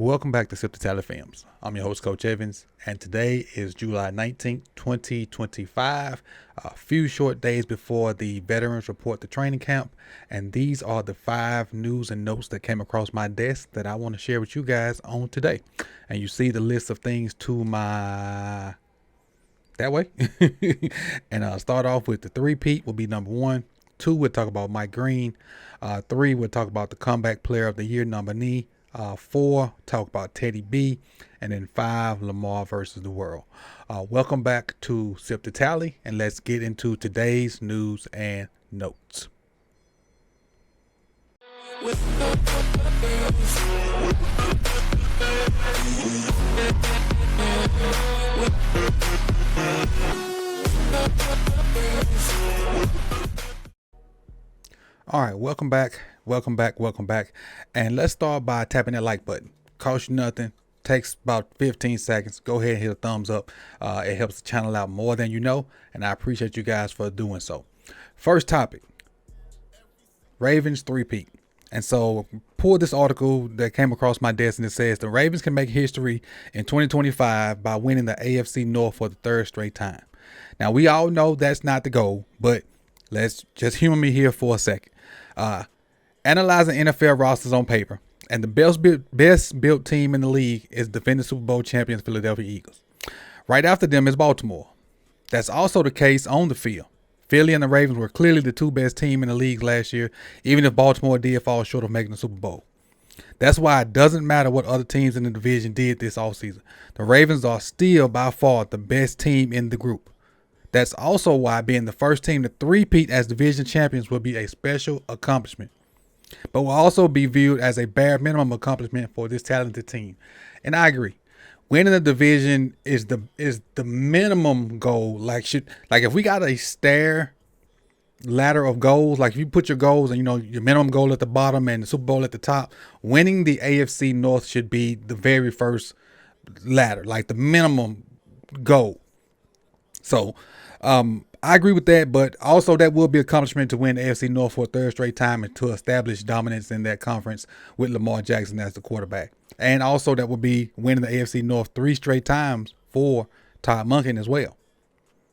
Welcome back to Sip the Tally Films. I'm your host, Coach Evans, and today is July 19th, 2025, a few short days before the veterans report to training camp, and these are the 5 news and notes that came across my desk that I want to share with you guys on today. And you see the list of things to my that way. And I'll start off with the three-peat will be number 1. 2, we'll talk about Mike Green. 3, we'll talk about the comeback player of the year nominee. 4, talk about Teddy B, and then 5, Lamar versus the world. Welcome back to Sip the Tally, and let's get into today's news and notes. All right, welcome back. And let's start by tapping that like button. Costs you nothing. Takes about 15 seconds. Go ahead and hit a thumbs up. It helps the channel out more than you know, and I appreciate you guys for doing so. First topic, Ravens three-peat. And so pulled this article that came across my desk, and it says the Ravens can make history in 2025 by winning the AFC North for the 3rd straight time. Now, we all know that's not the goal, but let's just humor me here for a second. Analyzing NFL rosters on paper, and the best built team in the league is defending Super Bowl champions Philadelphia Eagles. Right after them is Baltimore. That's also the case on the field. Philly and the Ravens were clearly the 2 best teams in the league last year, even if Baltimore did fall short of making the Super Bowl. That's why it doesn't matter what other teams in the division did this offseason. The Ravens are still by far the best team in the group. That's also why being the first team to three-peat as division champions will be a special accomplishment, but will also be viewed as a bare minimum accomplishment for this talented team. And I agree. Winning the division is the minimum goal. Like if we got a stair ladder of goals, like if you put your goals and your minimum goal at the bottom and the Super Bowl at the top, winning the AFC North should be the very first ladder, like the minimum goal. So I agree with that, but also that will be an accomplishment to win the AFC North for a 3rd straight time and to establish dominance in that conference with Lamar Jackson as the quarterback. And also that would be winning the AFC North 3 straight times for Todd Monken as well.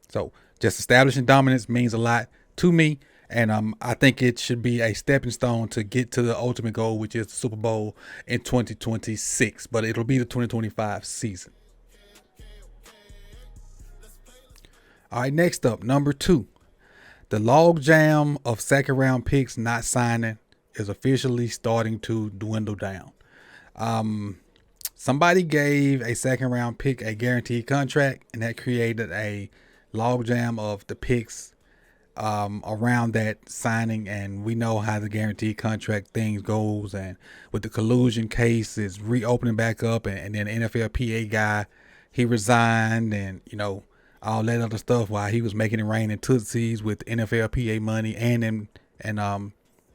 So just establishing dominance means a lot to me, and I think it should be a stepping stone to get to the ultimate goal, which is the Super Bowl in 2026, but it'll be the 2025 season. All right, next up, number 2. The logjam of second-round picks not signing is officially starting to dwindle down. Somebody gave a second-round pick a guaranteed contract, and that created a logjam of the picks around that signing. And we know how the guaranteed contract thing goes. And with the collusion case, it's reopening back up, and then the NFLPA guy, he resigned, and all that other stuff while he was making it rain in Tootsies with NFLPA money and in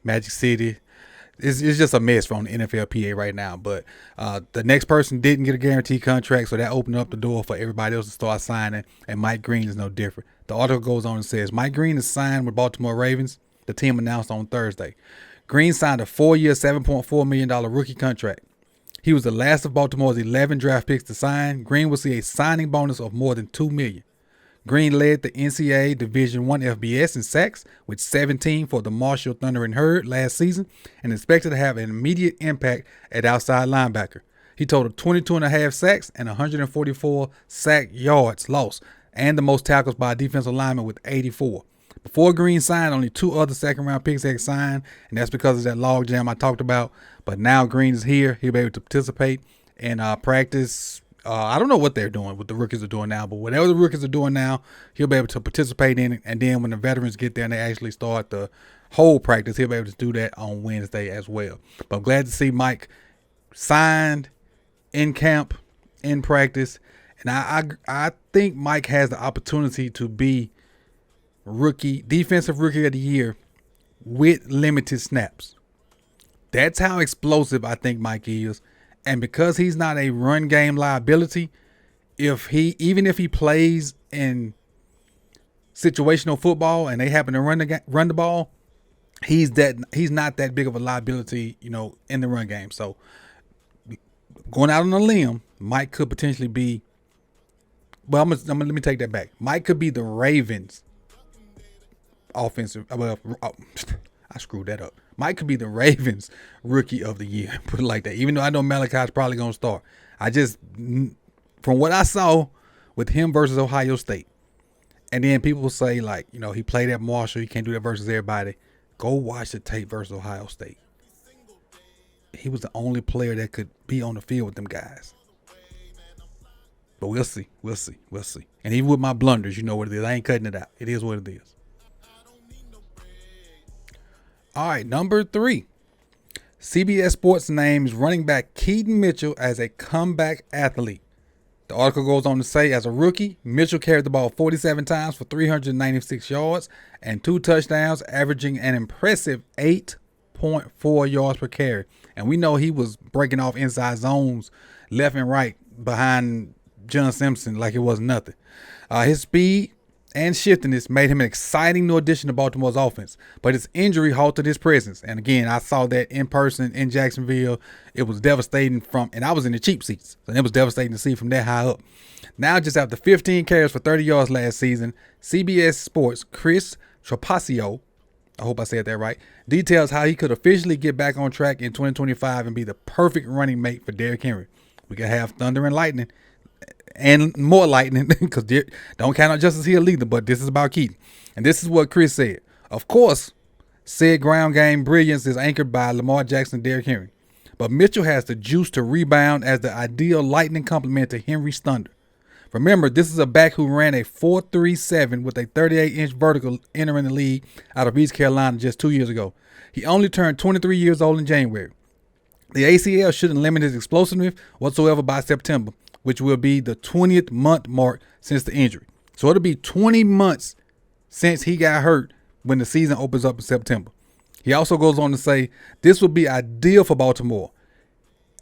Magic City. It's just a mess from the NFLPA right now. But the next person didn't get a guaranteed contract, so that opened up the door for everybody else to start signing, and Mike Green is no different. The article goes on and says, Mike Green is signed with Baltimore Ravens, the team announced on Thursday. Green signed a 4-year, $7.4 million rookie contract. He was the last of Baltimore's 11 draft picks to sign. Green will see a signing bonus of more than $2 million. Green led the NCAA Division I FBS in sacks with 17 for the Marshall Thundering Herd last season, and expected to have an immediate impact at outside linebacker. He totaled 22.5 sacks and 144 sack yards lost, and the most tackles by a defensive lineman with 84. Before Green signed, only 2 other second-round picks had signed, and that's because of that logjam I talked about. But now Green is here. He'll be able to participate in practice. I don't know what they're doing, what the rookies are doing now, but whatever the rookies are doing now, he'll be able to participate in it. And then when the veterans get there and they actually start the whole practice, he'll be able to do that on Wednesday as well. But I'm glad to see Mike signed, in camp, in practice. And I think Mike has the opportunity to be defensive rookie of the year with limited snaps. That's how explosive I think Mike is. And because he's not a run game liability, even if he plays in situational football and they happen to run the ball, he's not that big of a liability, in the run game. So going out on a limb, Mike could potentially be. Well, let me take that back. Mike could be the Ravens offensive. Well, I screwed that up. Mike could be the Ravens rookie of the year. Put it like that. Even though I know Malachi's probably gonna start, I just from what I saw with him versus Ohio State, and then people say like, he played at Marshall. He can't do that versus everybody. Go watch the tape versus Ohio State. He was the only player that could be on the field with them guys. But we'll see. And even with my blunders, you know what it is. I ain't cutting it out. It is what it is. All right, number 3. CBS Sports names running back Keaton Mitchell as a comeback athlete. The article goes on to say, as a rookie, Mitchell carried the ball 47 times for 396 yards and 2 touchdowns, averaging an impressive 8.4 yards per carry. And we know he was breaking off inside zones left and right behind John Simpson like it was nothing. His speed and shiftiness made him an exciting new addition to Baltimore's offense, but his injury halted his presence. And again, I saw that in person in Jacksonville. It was devastating and I was in the cheap seats, so it was devastating to see from that high up. Now, just after 15 carries for 30 yards last season, CBS Sports' Chris Trapacio, I hope I said that right, details how he could officially get back on track in 2025 and be the perfect running mate for Derrick Henry. We could have thunder and lightning. And more lightning, because don't count on Justice Hill either, but this is about Keaton. And this is what Chris said. Of course, said ground game brilliance is anchored by Lamar Jackson and Derrick Henry. But Mitchell has the juice to rebound as the ideal lightning complement to Henry's thunder. Remember, this is a back who ran a 4.37 with a 38-inch vertical entering the league out of East Carolina just 2 years ago. He only turned 23 years old in January. The ACL shouldn't limit his explosiveness whatsoever by September, which will be the 20th month mark since the injury. So it'll be 20 months since he got hurt when the season opens up in September. He also goes on to say, this will be ideal for Baltimore.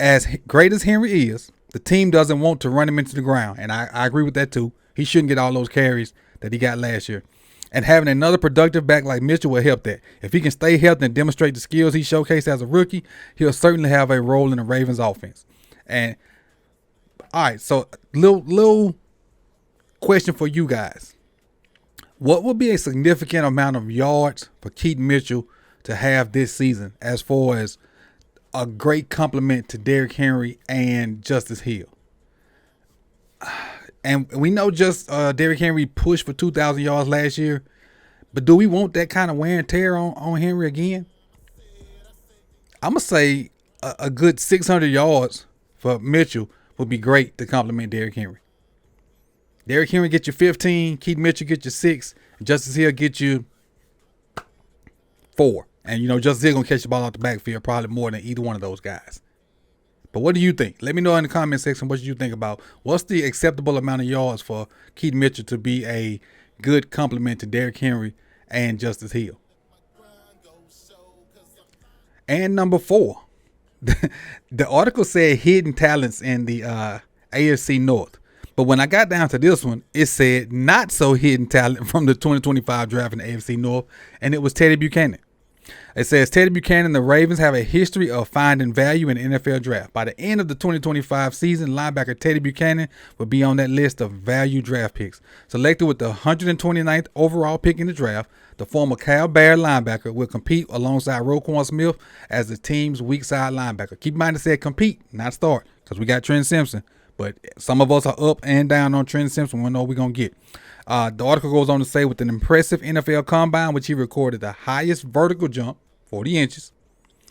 As great as Henry is, the team doesn't want to run him into the ground. And I agree with that too. He shouldn't get all those carries that he got last year. And having another productive back like Mitchell will help that. If he can stay healthy and demonstrate the skills he showcased as a rookie, he'll certainly have a role in the Ravens offense. And all right, so little question for you guys. What would be a significant amount of yards for Keaton Mitchell to have this season as far as a great compliment to Derrick Henry and Justice Hill? And we know Derrick Henry pushed for 2,000 yards last year, but do we want that kind of wear and tear on Henry again? I'm going to say a good 600 yards for Mitchell would be great to compliment Derrick Henry. Derrick Henry get you 15, Keaton Mitchell get you 6, and Justice Hill get you 4. And, Justice Hill going to catch the ball out the backfield probably more than either one of those guys. But what do you think? Let me know in the comment section what you think about what's the acceptable amount of yards for Keaton Mitchell to be a good compliment to Derrick Henry and Justice Hill. And number 4. The article said hidden talents in the AFC North. But when I got down to this one, it said not so hidden talent from the 2025 draft in the AFC North, and it was Teddy Buchanan. It says Teddy Buchanan, the Ravens have a history of finding value in the NFL draft. By the end of the 2025 season, linebacker Teddy Buchanan will be on that list of value draft picks. Selected with the 129th overall pick in the draft, the former Cal Bear linebacker will compete alongside Roquan Smith as the team's weak side linebacker. Keep in mind it said compete, not start, because we got Trent Simpson. But some of us are up and down on Trent Simpson. We know we're going to get. The article goes on to say with an impressive NFL combine, which he recorded the highest vertical jump, 40 inches.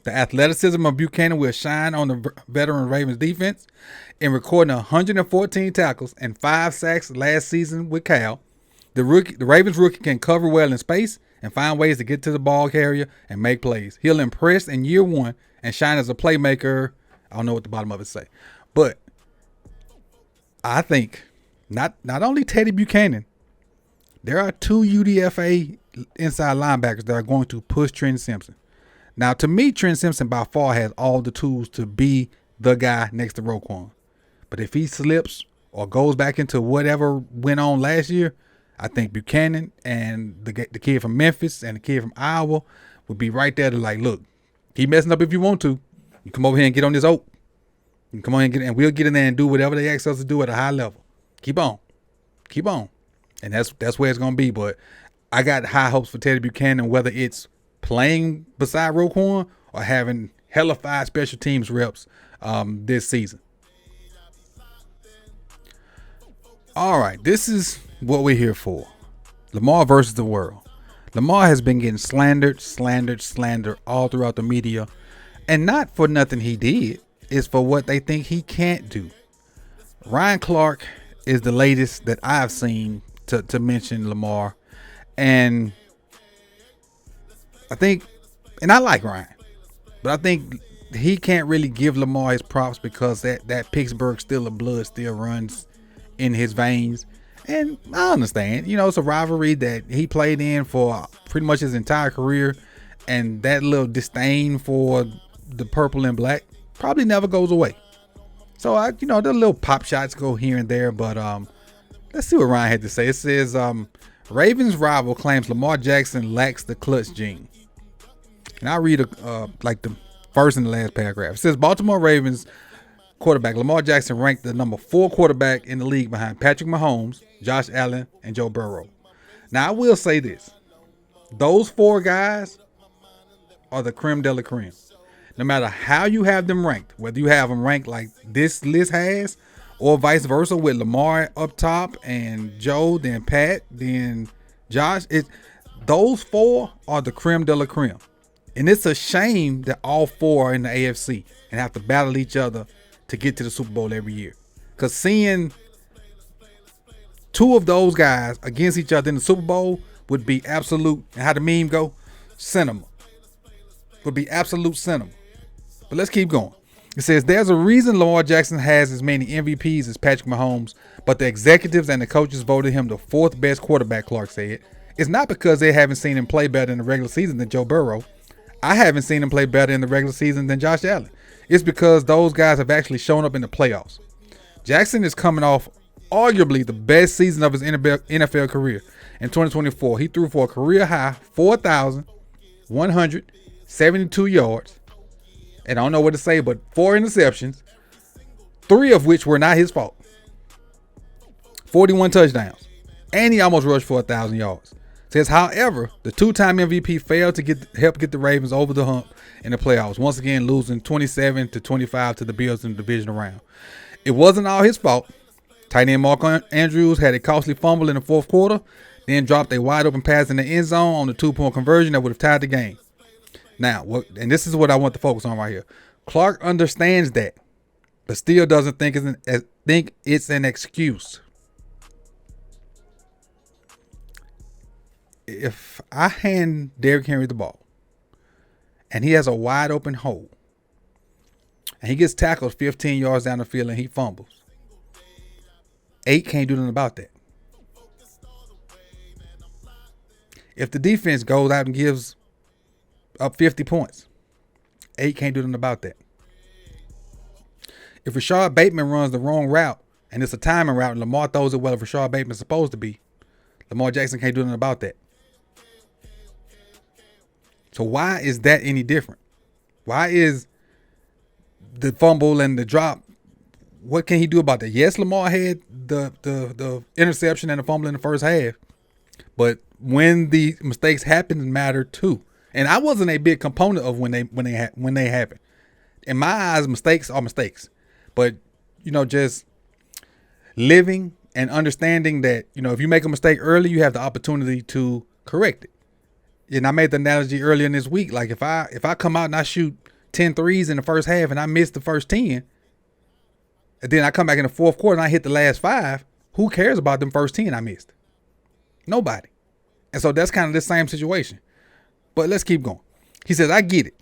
The athleticism of Buchanan will shine on the veteran Ravens defense. In recording 114 tackles and 5 sacks last season with Cal, the Ravens rookie can cover well in space and find ways to get to the ball carrier and make plays. He'll impress in year 1 and shine as a playmaker. I don't know what the bottom of it say. But I think not only Teddy Buchanan, there are 2 UDFA inside linebackers that are going to push Trent Simpson. Now, to me, Trent Simpson by far has all the tools to be the guy next to Roquan. But if he slips or goes back into whatever went on last year, I think Buchanan and the kid from Memphis and the kid from Iowa would be right there to like, look, keep messing up if you want to. You come over here and get on this oak. And come on and we'll get in there and do whatever they ask us to do at a high level. Keep on. Keep on. And that's where it's gonna be. But I got high hopes for Teddy Buchanan, whether it's playing beside Roquan or having hellified special teams reps this season. All right, this is what we're here for. Lamar versus the world. Lamar has been getting slandered all throughout the media. And not for nothing he did. It's for what they think he can't do. Ryan Clark is the latest that I've seen to mention Lamar. And I think, and I like Ryan, but I think he can't really give Lamar his props because that Pittsburgh Steelers blood still runs in his veins. And I understand, it's a rivalry that he played in for pretty much his entire career. And that little disdain for the purple and black probably never goes away. So the little pop shots go here and there, but let's see what Ryan had to say. It says Ravens rival claims Lamar Jackson lacks the clutch gene. And I'll read like the first and the last paragraph. It says Baltimore Ravens quarterback Lamar Jackson ranked the number 4 quarterback in the league behind Patrick Mahomes, Josh Allen, and Joe Burrow. Now I will say this: those 4 guys are the creme de la creme. No matter how you have them ranked, whether you have them ranked like this list has, or vice versa, with Lamar up top and Joe, then Pat, then Josh, those 4 are the creme de la creme. And it's a shame that all 4 are in the AFC and have to battle each other to get to the Super Bowl every year. Because seeing 2 of those guys against each other in the Super Bowl would be absolute, and how the meme go, cinema. Would be absolute cinema. But let's keep going. It says there's a reason Lamar Jackson has as many MVPs as Patrick Mahomes, but the executives and the coaches voted him the 4th best quarterback, Clark said. It's not because they haven't seen him play better in the regular season than Joe Burrow. I haven't seen him play better in the regular season than Josh Allen. It's because those guys have actually shown up in the playoffs. Jackson is coming off arguably the best season of his NFL career. In 2024, he threw for a career high 4,172 yards. And I don't know what to say, but 4 interceptions, 3 of which were not his fault. 41 touchdowns. And he almost rushed for 1,000 yards. Says, however, the 2-time MVP failed to help get the Ravens over the hump in the playoffs, once again losing 27-25 to the Bills in the divisional round. It wasn't all his fault. Tight end Mark Andrews had a costly fumble in the 4th quarter, then dropped a wide open pass in the end zone on the 2-point conversion that would have tied the game. Now, and this is what I want to focus on right here. Clark understands that, but still doesn't think it's an excuse. If I hand Derrick Henry the ball and he has a wide open hole and he gets tackled 15 yards down the field and he fumbles, 8 can't do nothing about that. If the defense goes out and gives up 50 points, 8 can't do nothing about that. If Rashad Bateman runs the wrong route and it's a timing route and Lamar throws it well if Rashad Bateman's supposed to be, Lamar Jackson can't do nothing about that. So why is that any different? Why is the fumble and the drop, what can he do about that? Yes, Lamar had the interception and the fumble in the first half, but when the mistakes happen matter too. And I wasn't a big component of when they happen. In my eyes, mistakes are mistakes. But just living and understanding that if you make a mistake early, you have the opportunity to correct it. And I made the analogy earlier in this week, like if I come out and I shoot 10 threes in the first half and I miss the first 10, and then I come back in the 4th quarter and I hit the last 5, who cares about them first 10 I missed? Nobody. And so that's kind of the same situation. But let's keep going. He says, I get it.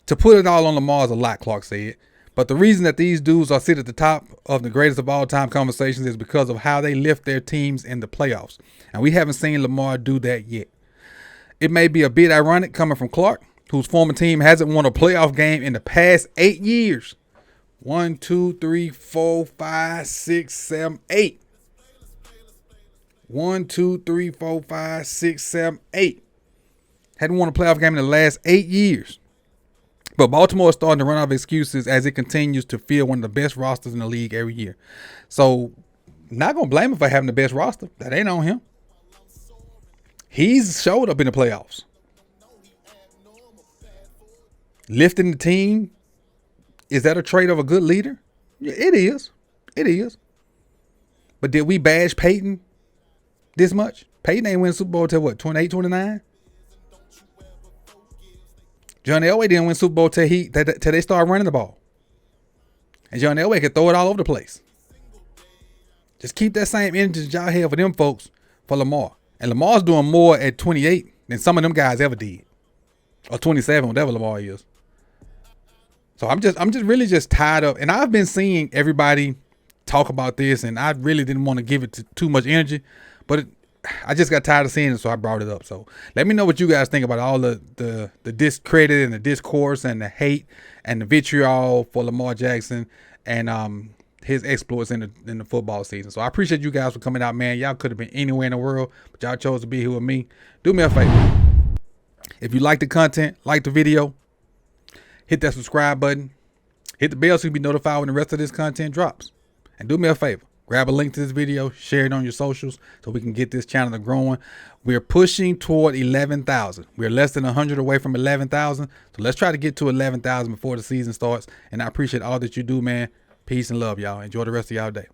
To put it all on Lamar is a lot, Clark said. But the reason that these dudes are sit at the top of the greatest of all time conversations is because of how they lift their teams in the playoffs. And we haven't seen Lamar do that yet. It may be a bit ironic coming from Clark, whose former team hasn't won a playoff game in the past 8 years. 1, 2, 3, 4, 5, 6, 7, 8. 1, 2, 3, 4, 5, 6, 7, 8. Hadn't won a playoff game in the last 8 years. But Baltimore is starting to run out of excuses as it continues to field one of the best rosters in the league every year. So, not going to blame him for having the best roster. That ain't on him. He's showed up in the playoffs. Lifting the team, is that a trait of a good leader? Yeah, it is. It is. But did we bash Peyton this much? Peyton ain't win Super Bowl till what, 28, 29? John Elway didn't win Super Bowl till they started running the ball. And John Elway could throw it all over the place. Just keep that same energy that y'all have for them folks for Lamar. And Lamar's doing more at 28 than some of them guys ever did. Or 27, whatever Lamar is. So I'm just really just tired of, and I've been seeing everybody talk about this, and I really didn't want to give it too much energy, but I just got tired of seeing it, so I brought it up. So let me know what you guys think about all the discredit and the discourse and the hate and the vitriol for Lamar Jackson and his exploits in the football season. So I appreciate you guys for coming out, man. Y'all could have been anywhere in the world, but y'all chose to be here with me. Do me a favor. If you like the content, like the video, hit that subscribe button. Hit the bell so you'll be notified when the rest of this content drops. And do me a favor. Grab a link to this video. Share it on your socials so we can get this channel growing. We're pushing toward 11,000. We're less than 100 away from 11,000. So let's try to get to 11,000 before the season starts. And I appreciate all that you do, man. Peace and love, y'all. Enjoy the rest of y'all day.